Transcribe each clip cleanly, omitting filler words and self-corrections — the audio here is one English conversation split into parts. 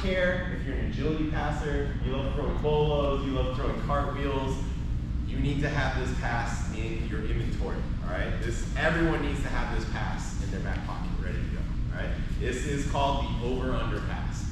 care if you're an agility passer, you love throwing bolos, you love throwing cartwheels, you need to have this pass in your inventory, all right? Everyone needs to have this pass in their back pocket, ready to go, all right? This is called the over-under pass.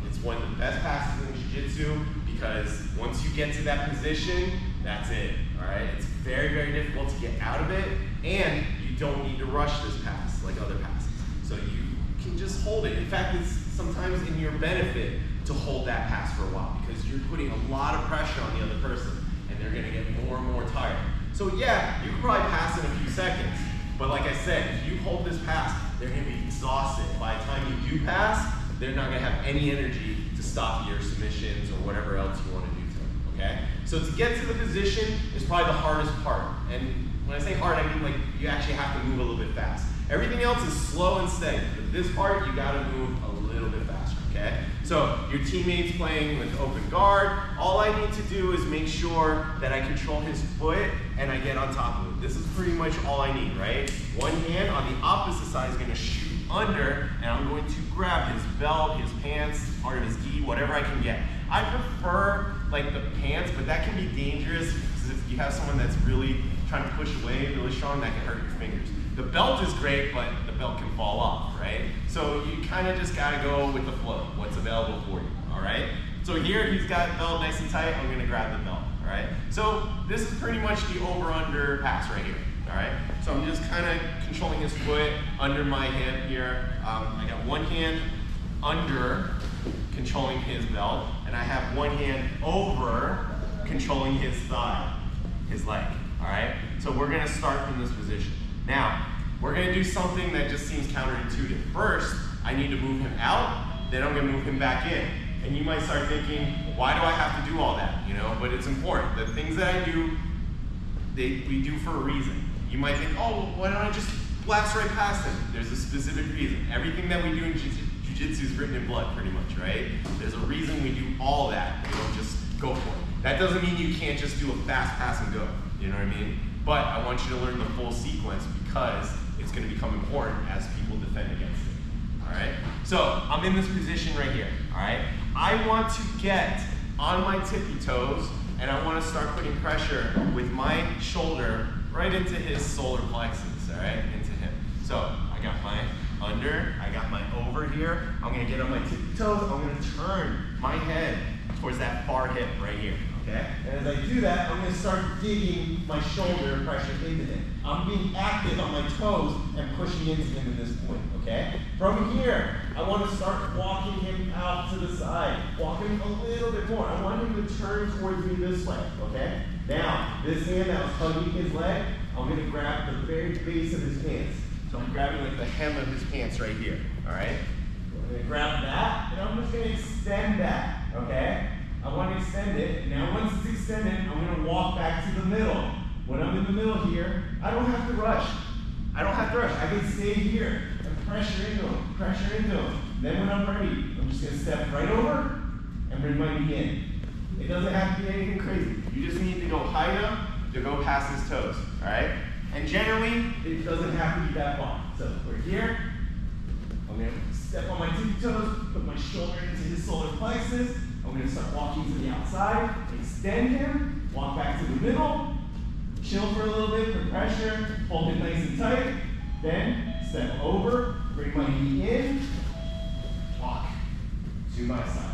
It's one of the best passes in jiu-jitsu because once you get to that position, that's it, all right? It's very, very difficult to get out of it, and you don't need to rush this pass like other passes. So you can just hold it. In fact, it's sometimes in your benefit to hold that pass for a while because you're putting a lot of pressure on the other person and they're gonna get more and more tired. So yeah, you can probably pass in a few seconds, but like I said, if you hold this pass, they're gonna be exhausted. By the time you do pass, they're not gonna have any energy to stop your submissions or whatever else you wanna do to them, okay? So to get to the position is probably the hardest part. And when I say hard, I mean like you actually have to move a little bit fast. Everything else is slow and steady, but this part, you gotta move a little bit faster, okay? So your teammate's playing with open guard. All I need to do is make sure that I control his foot and I get on top of it. This is pretty much all I need, right? One hand on the opposite side is gonna shoot under, and I'm going to grab his belt, his pants, part of his gi, whatever I can get. I prefer like the pants, but that can be dangerous because if you have someone that's really trying to push away really strong, that can hurt your fingers. The belt is great, but the belt can fall off, right? So you kind of just gotta go with the flow, what's available for you, all right? So here he's got the belt nice and tight, I'm gonna grab the belt, all right? So this is pretty much the over-under pass right here, all right? So I'm just kind of controlling his foot under my hip here. I got one hand under controlling his belt, and I have one hand over controlling his thigh, his leg, all right? So we're gonna start from this position. Now, we're gonna do something that just seems counterintuitive. First, I need to move him out, then I'm gonna move him back in. And you might start thinking, why do I have to do all that? You know, but it's important. The things that I do, we do for a reason. You might think, oh, well, why don't I just blast right past him? There's a specific reason. Everything that we do in jiu-jitsu is written in blood, pretty much, right? There's a reason we do all that. We don't just go for it. That doesn't mean you can't just do a fast pass and go. You know what I mean? But I want you to learn the full sequence because it's going to become important as people defend against it. All right? So I'm in this position right here. All right? I want to get on my tippy toes and I want to start putting pressure with my shoulder right into his solar plexus. All right? Into him. So I got my under, I got my over here. I'm going to get on my tippy toes. I'm going to turn my head towards that far hip right here. Okay? And as I do that, I'm going to start digging my shoulder pressure into him. I'm being active on my toes and pushing into him at this point, okay? From here, I want to start walking him out to the side. Walk him a little bit more. I want him to turn towards me this way, okay? Now, this hand that was hugging his leg, I'm going to grab the very base of his pants. So I'm grabbing like the hem of his pants right here, all right? I'm going to grab that, and I'm just going to extend that, okay? I want to extend it. Now once it's extended, I'm going to walk back to the middle. When I'm in the middle here, I don't have to rush. I don't have to rush. I can stay here and pressure into him, pressure into him. Then when I'm ready, I'm just going to step right over and bring my knee in. It doesn't have to be anything crazy. You just need to go high enough to go past his toes, all right? And generally, it doesn't have to be that far. So we're here. I'm going to step on my tippy toes, put my shoulder into his solar plexus. I'm going to start walking to the outside, extend him, walk back to the middle, chill for a little bit for pressure, hold it nice and tight, then step over, bring my knee in, walk to my side.